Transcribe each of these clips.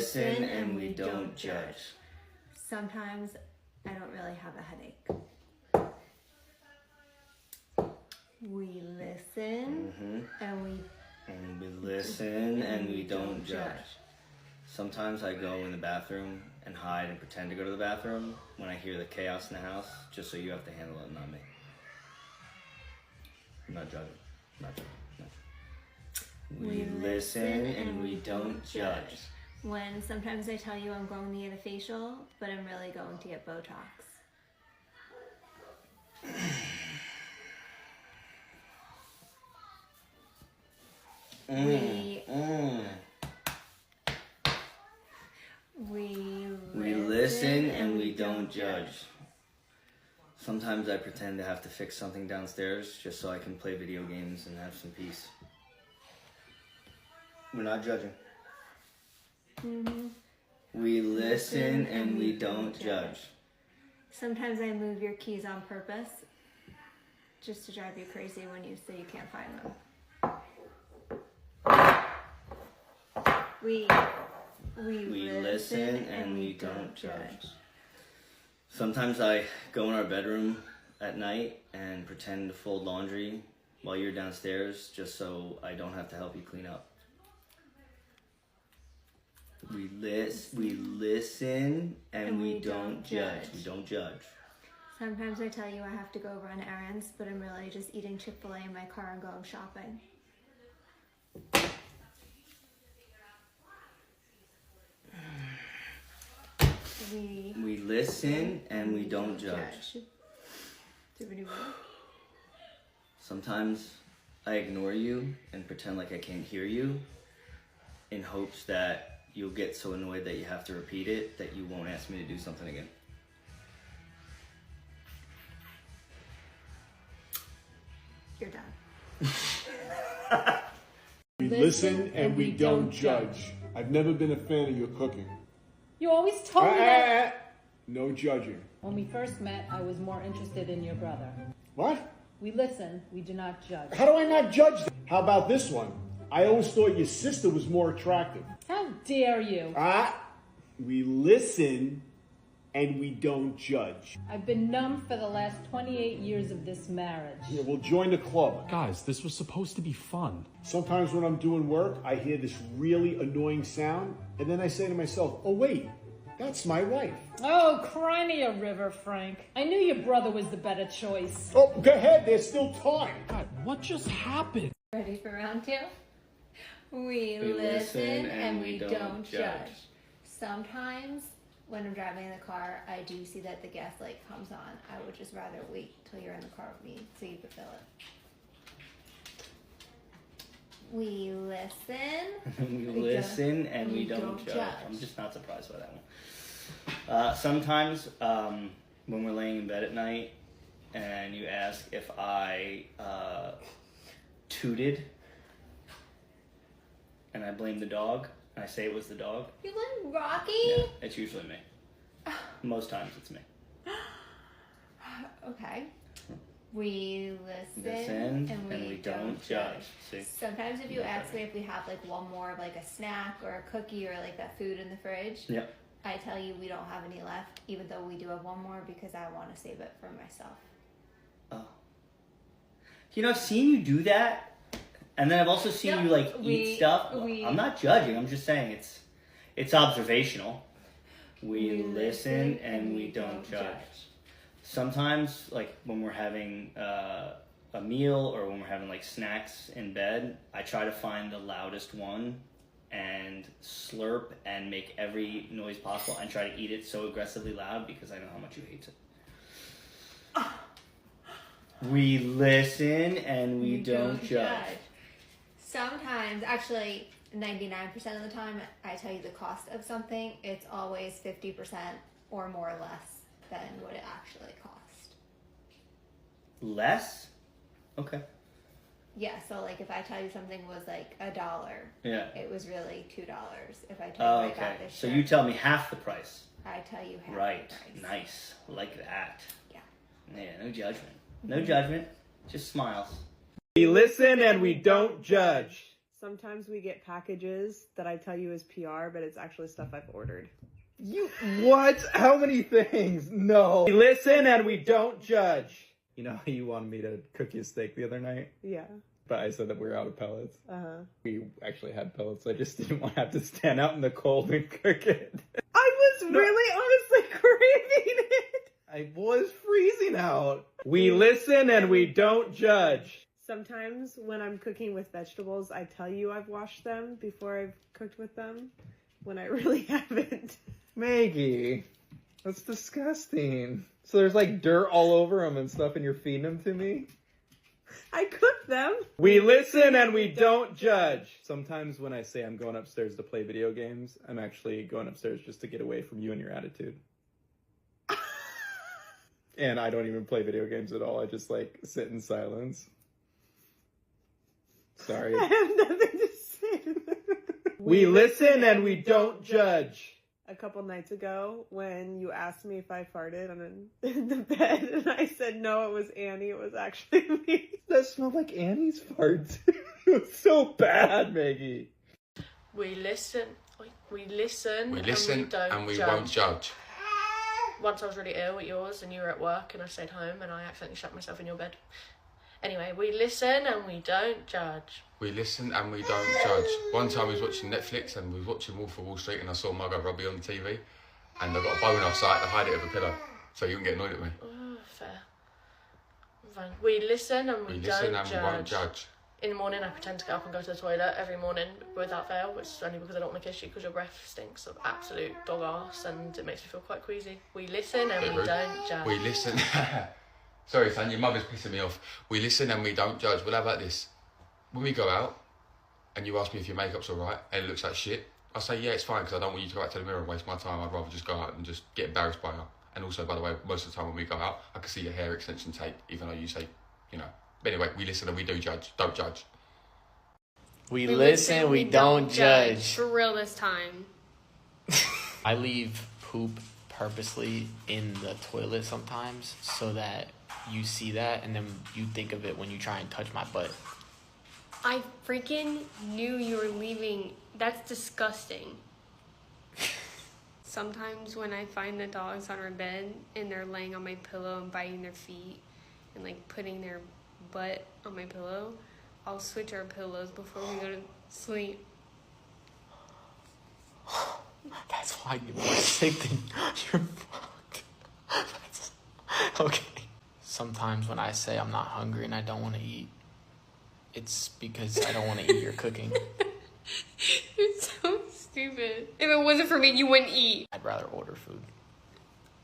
listen and we don't judge. Sometimes I don't really have a headache. We listen and we listen and we don't judge. Sometimes I go in the bathroom and hide and pretend to go to the bathroom when I hear the chaos in the house, just so you have to handle it, not me. I'm not judging. I'm not judging. We listen and we don't judge. When sometimes I tell you I'm going to get a facial, but I'm really going to get Botox. We listen and we don't judge. Sometimes I pretend to have to fix something downstairs just so I can play video games and have some peace. We're not judging. We listen and we don't judge. Sometimes I move your keys on purpose just to drive you crazy when you say you can't find them. We listen and we don't judge. Sometimes I go in our bedroom at night and pretend to fold laundry while you're downstairs just so I don't have to help you clean up. We listen and we don't judge. We don't judge. Sometimes I tell you I have to go run errands, but I'm really just eating Chick-fil-A in my car and going shopping. We listen and we don't judge. Sometimes I ignore you and pretend like I can't hear you in hopes that you'll get so annoyed that you have to repeat it that you won't ask me to do something again. You're done. We listen and we don't judge. I've never been a fan of your cooking. You always told me that. No judging. When we first met, I was more interested in your brother. What? We listen, we do not judge. How do I not judge them? How about this one? I always thought your sister was more attractive. How dare you? We listen and we don't judge. I've been numb for the last 28 years of this marriage. Yeah, we'll join the club. Guys, this was supposed to be fun. Sometimes when I'm doing work, I hear this really annoying sound, and then I say to myself, oh wait, that's my wife. Oh, cry me a river, Frank. I knew your brother was the better choice. Oh, go ahead, there's still time. God, what just happened? Ready for round two? We listen and we don't judge. Sometimes when I'm driving in the car, I do see that the gas light comes on. I would just rather wait till you're in the car with me so you could fill it. We listen. We listen and we don't judge. I'm just not surprised by that one. Sometimes when we're laying in bed at night and you ask if I tooted and I blame the dog and I say it was the dog. You blame Rocky? Yeah, it's usually me. Most times it's me. Okay. We listen and we don't judge. See? Sometimes if you ask me if we have like one more of like a snack or a cookie or like that food in the fridge, Yep. I tell you we don't have any left, even though we do have one more because I want to save it for myself. Oh. You know, I've seen you do that, and then I've also seen you like eat stuff. I'm not judging. I'm just saying it's observational. We listen and we don't judge. Sometimes, like when we're having a meal or when we're having like snacks in bed, I try to find the loudest one and slurp and make every noise possible and try to eat it so aggressively loud because I know how much you hate it. We listen and we don't judge. Sometimes, actually 99% of the time, I tell you the cost of something, it's always 50% or more or less than what it actually cost. Less? Okay. Yeah, so like if I tell you something was like $1, Yeah. it was really $2. If I tell you I Okay. got this So shirt, you tell me half the price. I tell you half Right. the price. Nice. Like that. Yeah. Yeah, no judgment. No judgment. Just smiles. We listen and we don't judge. Sometimes we get packages that I tell you is PR, but it's actually stuff I've ordered. You what? How many things? No. We listen and we don't judge. You know how you wanted me to cook you a steak the other night? Yeah. But I said that we were out of pellets. Uh-huh. We actually had pellets. I just didn't want to have to stand out in the cold and cook it. I was really honestly craving it. I was freezing out. We listen and we don't judge. Sometimes when I'm cooking with vegetables, I tell you I've washed them before I've cooked with them, when I really haven't. Maggie, that's disgusting. So there's like dirt all over them and stuff and you're feeding them to me? I cook them. We listen and we don't judge. Sometimes when I say I'm going upstairs to play video games, I'm actually going upstairs just to get away from you and your attitude. And I don't even play video games at all. I just like sit in silence. Sorry. I have nothing to say. We listen and we don't judge. A couple nights ago, when you asked me if I farted in the bed, and I said no, it was Annie. It was actually me. That smelled like Annie's fart. It was so bad, Maggie. We listen and we and we judge. won't judge. Once I was really ill at yours and you were at work and I stayed home and I accidentally shut myself in your bed. Anyway, we listen and we don't judge. We listen and we don't judge. One time we was watching Netflix and we was watching Wolf of Wall Street and I saw Margot Robbie on the TV and I got a bone off, so I had to hide it with a pillow so you wouldn't get annoyed at me. Oh, fair. Fine. We listen and we don't listen and judge. we won't judge. In the morning, I pretend to get up and go to the toilet every morning without fail, which is only because I don't want to kiss you because your breath stinks of absolute dog arse and it makes me feel quite queasy. We listen and we don't judge. We listen. Sorry, son, your mother's pissing me off. We listen and we don't judge. Well, how about this? When we go out and you ask me if your makeup's alright and it looks like shit, I say, yeah, it's fine because I don't want you to go out to the mirror and waste my time. I'd rather just go out and just get embarrassed by her. And also, by the way, most of the time when we go out, I can see your hair extension tape, even though you say, you know. But anyway, we listen and we do judge. Don't judge. We listen, we don't judge. For real this time. I leave poop purposely in the toilet sometimes so that you see that and then you think of it when you try and touch my butt. I freaking knew you were leaving. That's disgusting. Sometimes when I find the dogs on our bed and they're laying on my pillow and biting their feet and like putting their butt on my pillow, I'll switch our pillows before we go to sleep. That's why you are sick and you're fucked. Okay. Sometimes when I say I'm not hungry and I don't want to eat, it's because I don't want to eat your cooking. You're so stupid. If it wasn't for me, you wouldn't eat. I'd rather order food.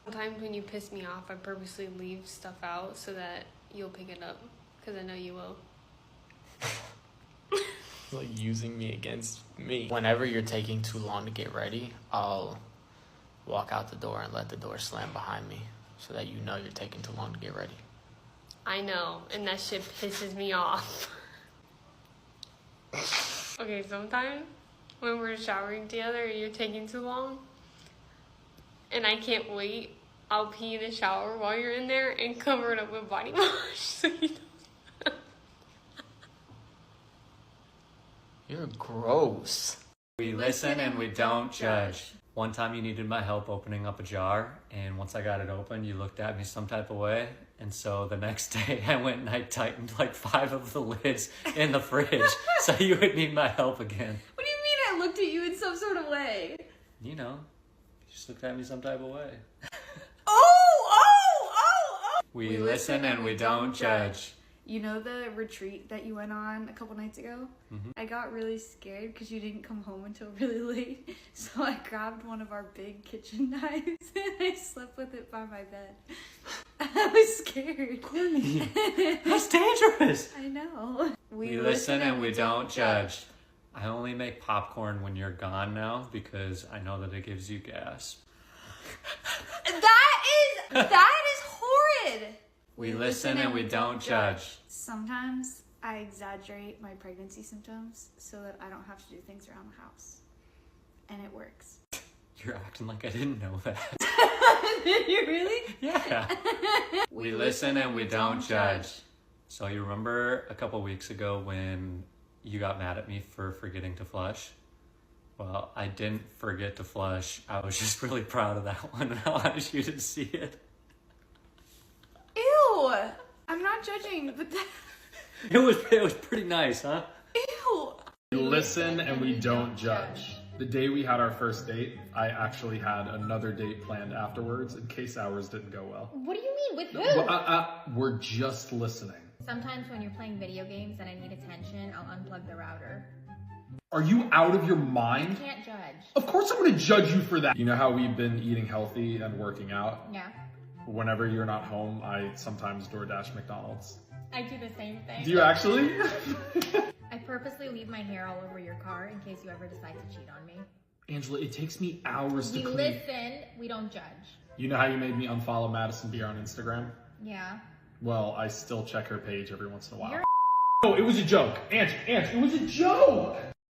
Sometimes when you piss me off, I purposely leave stuff out so that you'll pick it up. Because I know you will. Like using me against me. Whenever you're taking too long to get ready, I'll walk out the door and let the door slam behind me so that you know you're taking too long to get ready. I know, and that shit pisses me off. Okay, sometimes when we're showering together and you're taking too long and I can't wait, I'll pee in the shower while you're in there and cover it up with body wash so you know. You're gross. We listen and we don't judge. One time you needed my help opening up a jar, and once I got it open, you looked at me some type of way, and so the next day I went and I tightened like 5 of the lids in the fridge so you would need my help again. What do you mean I looked at you in some sort of way? You know, you just looked at me some type of way. We listen and we don't judge. You know the retreat that you went on a couple nights ago? Mm-hmm. I got really scared because you didn't come home until really late. So I grabbed one of our big kitchen knives and I slept with it by my bed. I was scared. Courtney, that's dangerous. I know. We listen and we don't judge. I only make popcorn when you're gone now because I know that it gives you gas. That is horrid. We listen and we don't judge. Sometimes I exaggerate my pregnancy symptoms so that I don't have to do things around the house. And it works. You're acting like I didn't know that. Did you really? Yeah. We listen and we don't judge. So you remember a couple weeks ago when you got mad at me for forgetting to flush. Well, I didn't forget to flush. I was just really proud of that one, and I wanted you to see it. Ew! I'm not judging, but that... It was pretty nice, huh? Ew! We listen and we don't judge. The day we had our first date, I actually had another date planned afterwards in case ours didn't go well. What do you mean? With who? We're just listening. Sometimes when you're playing video games and I need attention, I'll unplug the router. Are you out of your mind? I can't judge. Of course I'm gonna judge you for that. You know how we've been eating healthy and working out? Yeah. Whenever you're not home, I sometimes DoorDash McDonald's. I do the same thing. Do you actually? I purposely leave my hair all over your car in case you ever decide to cheat on me. Angela, it takes me hours to We clean. listen, we don't judge. You know how you made me unfollow Madison Beer on Instagram? Yeah. Well, I still check her page every once in a while. You're Oh, it was a joke. Aunt, it was a joke!